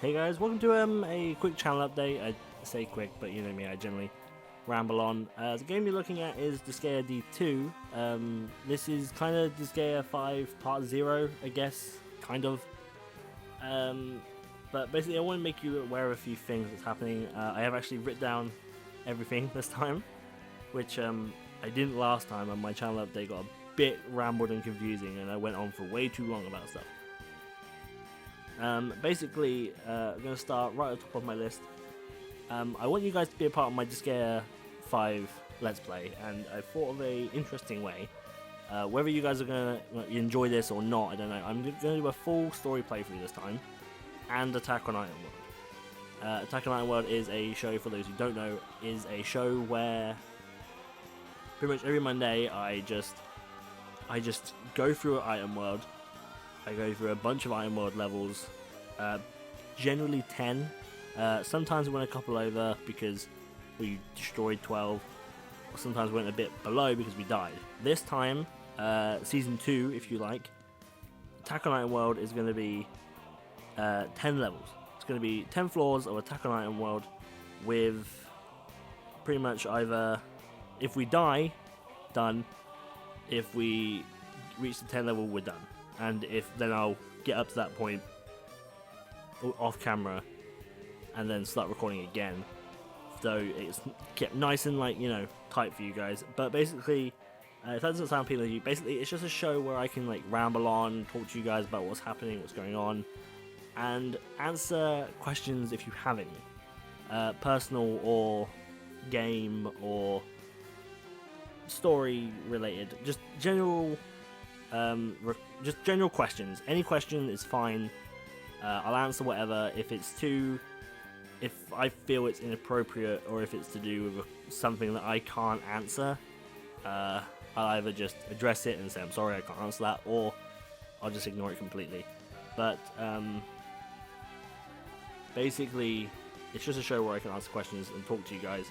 Hey guys, welcome to a quick channel update. I say quick, but you know me, I generally ramble on. The game you're looking at is Disgaea D2. This is kind of Disgaea 5 Part 0, I guess, kind of. But basically I want to make you aware of a few things that's happening. I have actually written down everything this time, which I didn't last time, and my channel update got a bit rambled and confusing, and I went on for way too long about stuff. Basically, I'm going to start right at the top of my list. I want you guys to be a part of my Disgaea 5 Let's Play, and I thought of a interesting way. Whether you guys are going to enjoy this or not, I don't know. I'm going to do a full story playthrough this time, and Attack on Iron World. Attack on Iron World is a show, for those who don't know, is a show where pretty much every Monday I just go through Iron World. I go through a bunch of Iron World levels, generally 10. Sometimes we went a couple over because we destroyed 12, or sometimes we went a bit below because we died. This time, Season 2, if you like, Attack on Iron World is going to be 10 levels. It's going to be 10 floors of Attack on Iron World with pretty much either, if we die, done. If we reach the 10 level, we're done. And then I'll get up to that point off camera and then start recording again, though it's kept nice and tight for you guys. But basically, if that doesn't sound appealing to you, basically it's just a show where I can ramble on, talk to you guys about what's happening, what's going on, and answer questions if you have any, personal or game or story related, just general questions. Any question is fine. I'll answer whatever. If I feel it's inappropriate or if it's to do with something that I can't answer, I'll either just address it and say I'm sorry I can't answer that, or I'll just ignore it completely. But basically it's just a show where I can answer questions and talk to you guys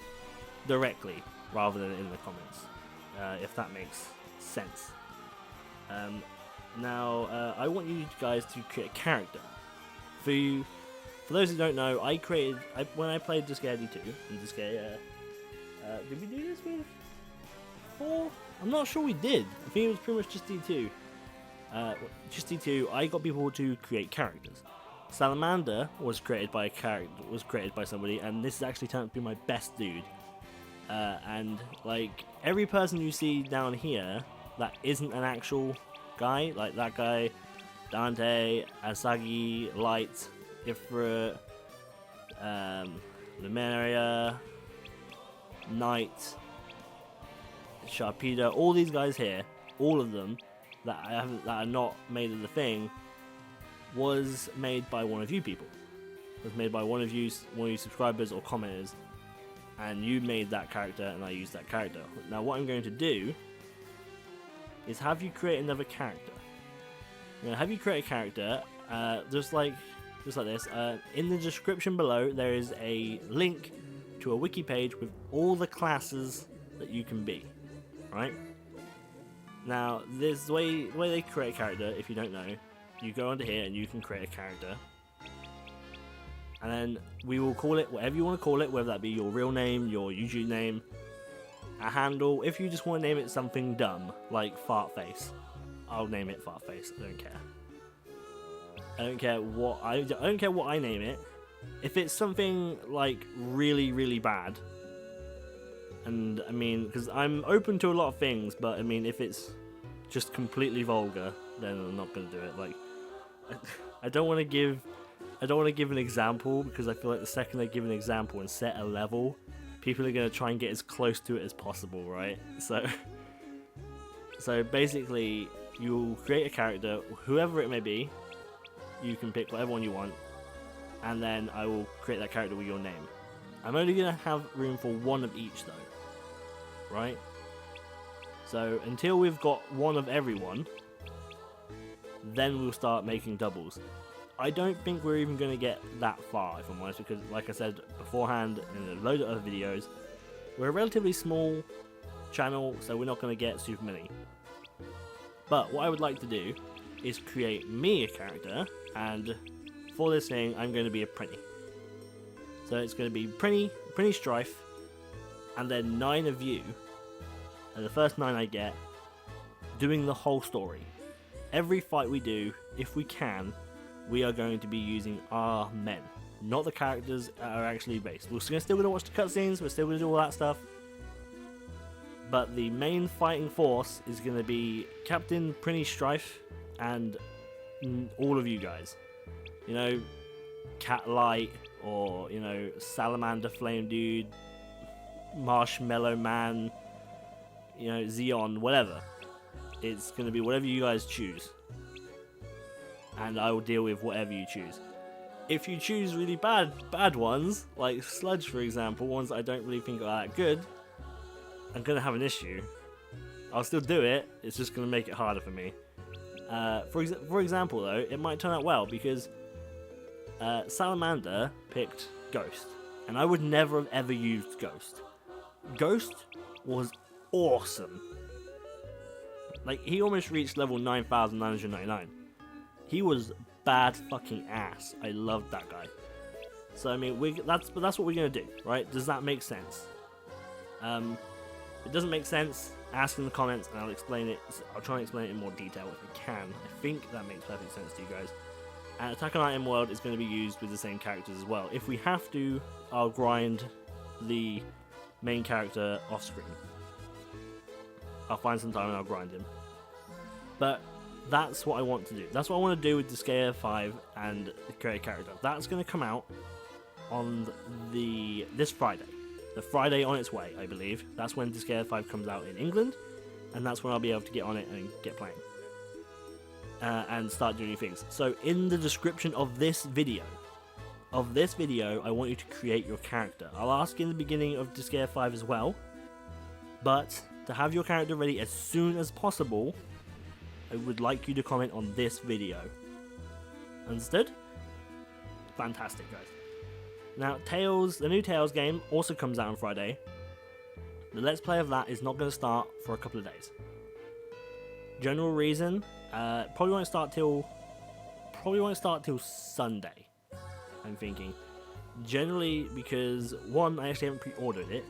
directly rather than in the comments, if that makes sense. Now, I want you guys to create a character. For those who don't know, when I played Disgaea D2 and Disgaea, did we do this with 4? I'm not sure we did. I think it was pretty much just D2. I got people to create characters. Salamander was created by somebody, and this has actually turned out to be my best dude. And every person you see down here that isn't an actual guy, like that guy, Dante, Asagi, Light, Ifrit, Luminaria, Knight, Sharpedo, all these guys here, all of them that are not made of the thing, was made by one of you people. Was made by one of you subscribers or commenters, and you made that character and I used that character. Now what I'm going to do is have you create another character. Have you create a character, just like this. In the description below there is a link to a wiki page with all the classes that you can be. Right? Now this the way they create a character, if you don't know, you go onto here and you can create a character. And then we will call it whatever you want to call it, whether that be your real name, your YouTube name, a handle. If you just want to name it something dumb like Fartface, I'll name it Fartface. I don't care. I don't care what I name it. If it's something really, really bad, and I mean, because I'm open to a lot of things, but I mean, if it's just completely vulgar, then I'm not gonna do it. I don't want to give an example, because I feel like the second I give an example and set a level, people are going to try and get as close to it as possible, right? So basically, you'll create a character, whoever it may be. You can pick whatever one you want, and then I will create that character with your name. I'm only going to have room for one of each though, right? So until we've got one of everyone, then we'll start making doubles. I don't think we're even going to get that far, if I'm honest, because like I said beforehand in a load of other videos, we're a relatively small channel, so we're not going to get super many. But what I would like to do is create me a character, and for this thing, I'm going to be a Prinny. So it's going to be Prinny, Strife, and then 9 of you, and the first 9 I get, doing the whole story. Every fight we do, if we can, we are going to be using our men, not the characters that are actually based. We're still going to watch the cutscenes, we're still going to do all that stuff, but the main fighting force is going to be Captain Prinny Strife and all of you guys. You know, Cat Light, or, you know, Salamander Flame Dude, Marshmallow Man, you know, Xeon, whatever. It's going to be whatever you guys choose. And I will deal with whatever you choose. If you choose really bad ones, like Sludge for example, ones that I don't really think are that good, I'm going to have an issue. I'll still do it, it's just going to make it harder for me. For example though, it might turn out well because Salamander picked Ghost, and I would never have ever used Ghost. Ghost was awesome. Like, he almost reached level 9,999. He was bad fucking ass. I loved that guy. So I mean, that's what we're gonna do, right? Does that make sense? If it doesn't make sense, ask in the comments and I'll explain it. I'll try and explain it in more detail if I can. I think that makes perfect sense to you guys. And Attack on Titan World is going to be used with the same characters as well. If we have to, I'll grind the main character off screen. I'll find some time and I'll grind him. But that's what I want to do. That's what I want to do with Disgaea 5 and the create character. That's going to come out on this Friday. The Friday on its way, I believe. That's when Disgaea 5 comes out in England, and that's when I'll be able to get on it and get playing. And start doing things. So in the description of this video, I want you to create your character. I'll ask in the beginning of Disgaea 5 as well, but to have your character ready as soon as possible, I would like you to comment on this video. Understood? Fantastic, guys. Now, Tales, the new Tales game also comes out on Friday. The Let's Play of that is not going to start for a couple of days. General reason, probably won't start till Sunday, I'm thinking. Generally because, one, I actually haven't pre-ordered it.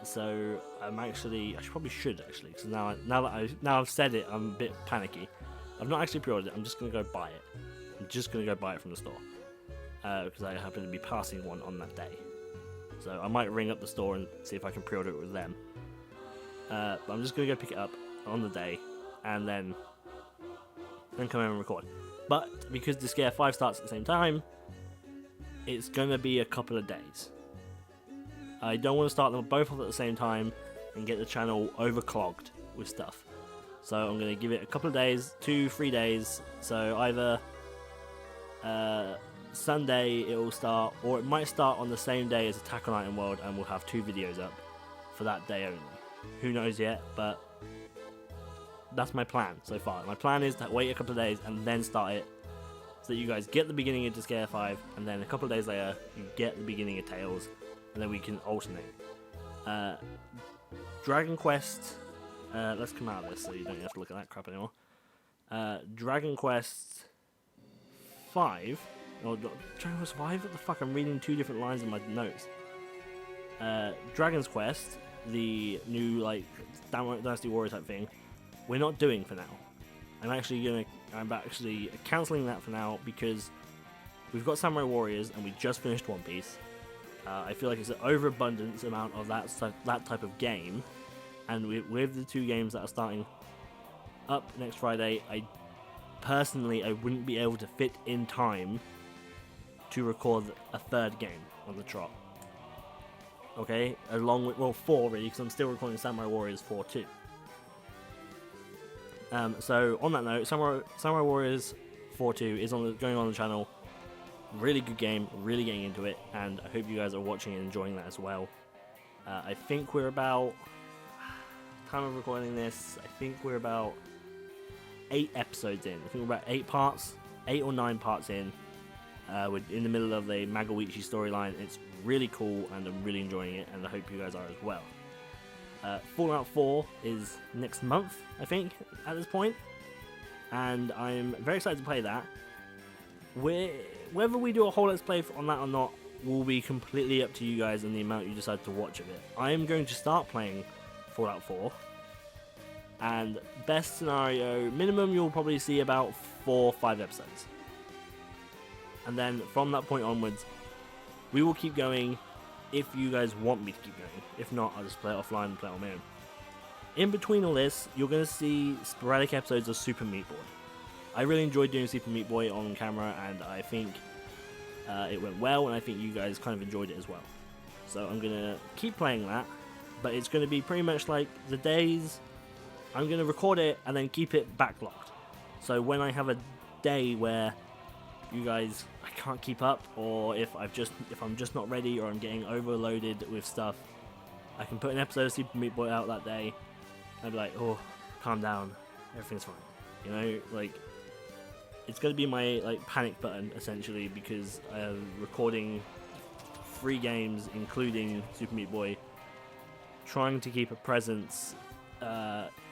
So I probably should actually, because now I've said it, I'm a bit panicky. I've not actually pre-ordered it. I'm just gonna go buy it. I'm just gonna go buy it from the store, because I happen to be passing one on that day. So I might ring up the store and see if I can pre-order it with them. But I'm just gonna go pick it up on the day, and then come in and record. But because Disgaea 5 starts at the same time, it's gonna be a couple of days. I don't want to start them both off at the same time and get the channel overclogged with stuff. So I'm going to give it a couple of days, 2-3 days. So either Sunday it will start, or it might start on the same day as Attack on Titan World, and we'll have 2 videos up for that day only. Who knows yet, but that's my plan so far. My plan is to wait a couple of days and then start it, so that you guys get the beginning of Disgaea 5, and then a couple of days later you get the beginning of Tales. And then we can alternate. Dragon Quest. Let's come out of this so you don't have to look at that crap anymore. Dragon Quest 5. Or Dragon Quest 5? What the fuck? I'm reading 2 different lines in my notes. Dragon's Quest, the new like Dynasty Warrior type thing, we're not doing for now. I'm actually cancelling that for now because we've got Samurai Warriors and we just finished One Piece. I feel like it's an overabundance amount of that type of game, and with the 2 games that are starting up next Friday, I wouldn't be able to fit in time to record a 3rd game on the trot. Okay, along with 4 really, because I'm still recording Samurai Warriors 4 too. So on that note, Samurai Warriors 4-2 is going on the channel. Really good game, really getting into it, and I hope you guys are watching and enjoying that as well. I think we're about, time of recording this, I think we're about 8 episodes in. I think we're about 8 or 9 parts in. We're in the middle of the Magawichi storyline. It's really cool and I'm really enjoying it, and I hope you guys are as well. Fallout 4 is next month, I think, at this point, and I'm very excited to play that. whether we do a whole let's play on that or not will be completely up to you guys and the amount you decide to watch of it. I am going to start playing Fallout 4, and best scenario, minimum you'll probably see about 4 or 5 episodes. And then from that point onwards, we will keep going if you guys want me to keep going. If not, I'll just play it offline and play it on my own. In between all this, you're going to see sporadic episodes of Super Meat Boy. I really enjoyed doing Super Meat Boy on camera, and I think it went well, and I think you guys kind of enjoyed it as well. So I'm going to keep playing that, but it's going to be pretty much like the days. I'm going to record it and then keep it backlogged. So when I have a day where you guys, I can't keep up, or if I'm just not ready, or I'm getting overloaded with stuff, I can put an episode of Super Meat Boy out that day. I'd be like, oh, calm down, everything's fine. You know, like, it's going to be my like panic button essentially, because I'm recording 3 games, including Super Meat Boy, trying to keep a presence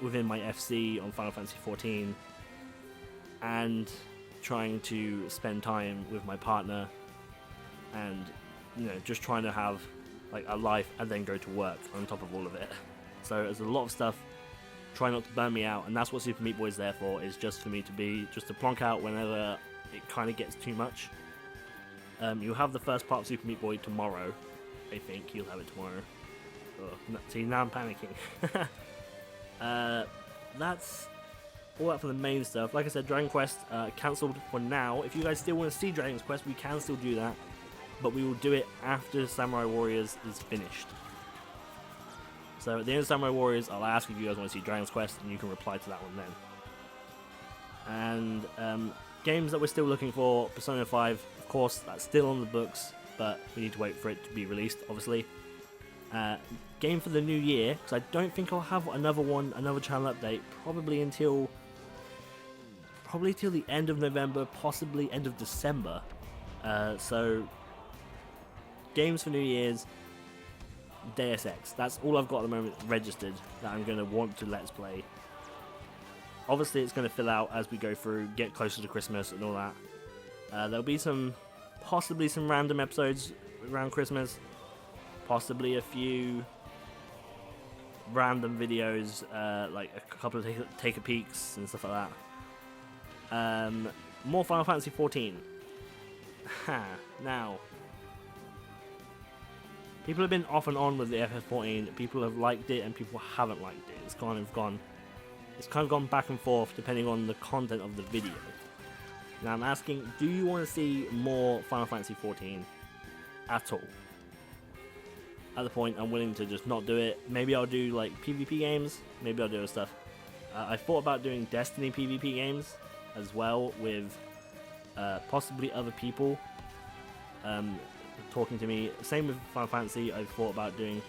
within my FC on Final Fantasy 14, and trying to spend time with my partner, and just trying to have like a life and then go to work on top of all of it. So there's a lot of stuff. Try not to burn me out, and that's what Super Meat Boy is there for, is just for me to plonk out whenever it kind of gets too much. You'll have the first part of Super Meat Boy tomorrow. I think you'll have it tomorrow. Oh, see, now I'm panicking. That's all that for the main stuff. Like I said, Dragon Quest cancelled for now. If you guys still want to see Dragon Quest, we can still do that, but we will do it after Samurai Warriors is finished. So at the end of Samurai Warriors, I'll ask if you guys want to see Dragon's Quest, and you can reply to that one then. And games that we're still looking for, Persona 5, of course, that's still on the books, but we need to wait for it to be released, obviously. Game for the new year, because I don't think I'll have another channel update, probably till the end of November, possibly end of December. So games for New Year's, Deus Ex. That's all I've got at the moment registered that I'm going to want to let's play. Obviously it's going to fill out as we go through, get closer to Christmas and all that. There'll be possibly some random episodes around Christmas, possibly a few random videos, like a couple of take a peeks and stuff like that. More Final Fantasy 14. Now, people have been off and on with the FF14. People have liked it and people haven't liked it. It's kind of gone back and forth depending on the content of the video. Now I'm asking, do you want to see more Final Fantasy 14 at all? At the point, I'm willing to just not do it. Maybe I'll do like PvP games. Maybe I'll do other stuff. I thought about doing Destiny PvP games as well, with possibly other people talking to me. Same with Final Fantasy. I've thought about doing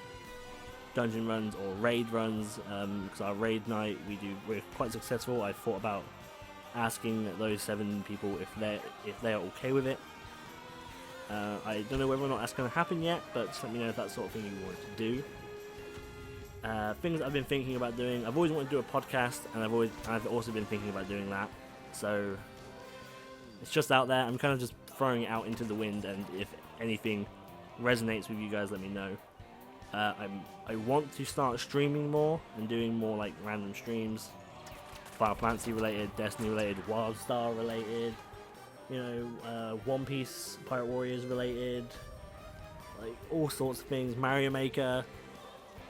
dungeon runs or raid runs, because our raid night we're quite successful. I thought about asking those 7 people if they're okay with it. I don't know whether or not that's going to happen yet, but just let me know if that's the sort of thing you want to do. Things I've been thinking about doing. I've always wanted to do a podcast, and I've also been thinking about doing that. So it's just out there. I'm kind of just throwing it out into the wind, and if anything resonates with you guys, let me know. I want to start streaming more and doing more like random streams, Final Fantasy related, Destiny related, WildStar related, One Piece, Pirate Warriors related, like all sorts of things, Mario Maker,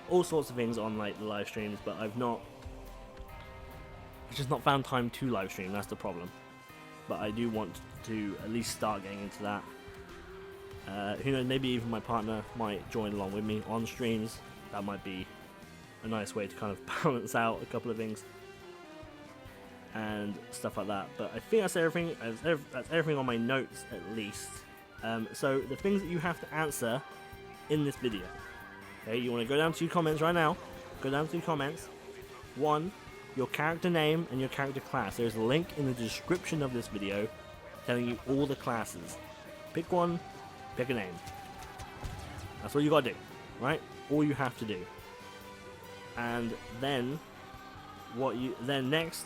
all sorts of things on like the live streams. But I've just not found time to live stream. That's the problem. But I do want to at least start getting into that. Who knows, maybe even my partner might join along with me on streams. That might be a nice way to kind of balance out a couple of things and stuff like that. But I think that's everything. That's everything on my notes at least. So the things that you have to answer in this video. Okay, you want to go down to your comments right now. Go down to your comments. 1, your character name and your character class. There's a link in the description of this video telling you all the classes. Pick one. Pick a name. That's all you gotta do, right? All you have to do. And then next,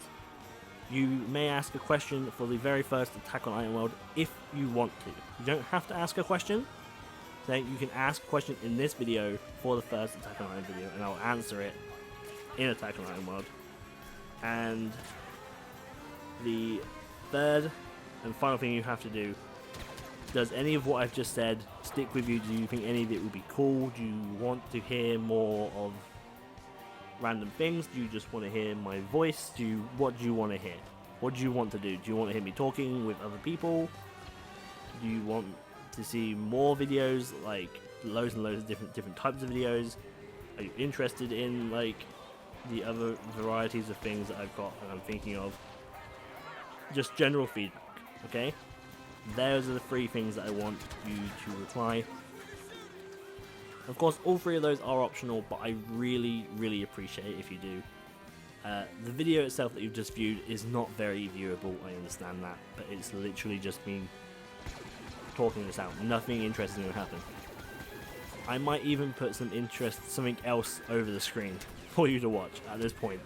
You may ask a question for the very first Attack on Iron World if you want to. You don't have to ask a question. So you can ask a question in this video for the first Attack on Iron video, and I'll answer it in Attack on Iron World. And the third and final thing you have to do, does any of what I've just said stick with you? Do you think any of it would be cool? Do you want to hear more of random things? Do you just want to hear my voice? What do you want to hear? What do you want to do? Do you want to hear me talking with other people? Do you want to see more videos, like loads and loads of different types of videos? Are you interested in like the other varieties of things that I've got and I'm thinking of? Just general feedback, okay? Those are the 3 things that I want you to reply. Of course, all 3 of those are optional, but I really, really appreciate if you do. The video itself that you've just viewed is not very viewable, I understand that, but it's literally just me talking this out. Nothing interesting will happen. I might even put something else over the screen for you to watch at this point.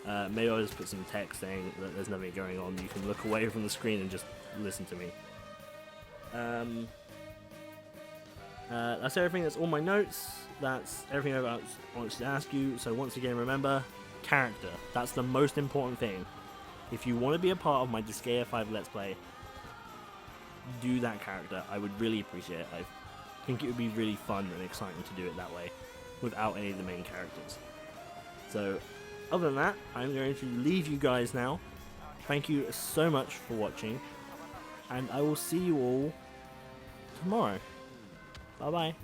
Maybe I'll just put some text saying that there's nothing going on. You can look away from the screen and just listen to me. That's everything. That's all my notes. That's everything I want to ask you. So once again, remember, character. That's the most important thing. If you want to be a part of my Disgaea 5 Let's Play, do that character. I would really appreciate it. I think it would be really fun and exciting to do it that way, without any of the main characters. So, other than that, I'm going to leave you guys now. Thank you so much for watching, and I will see you all tomorrow. Bye bye.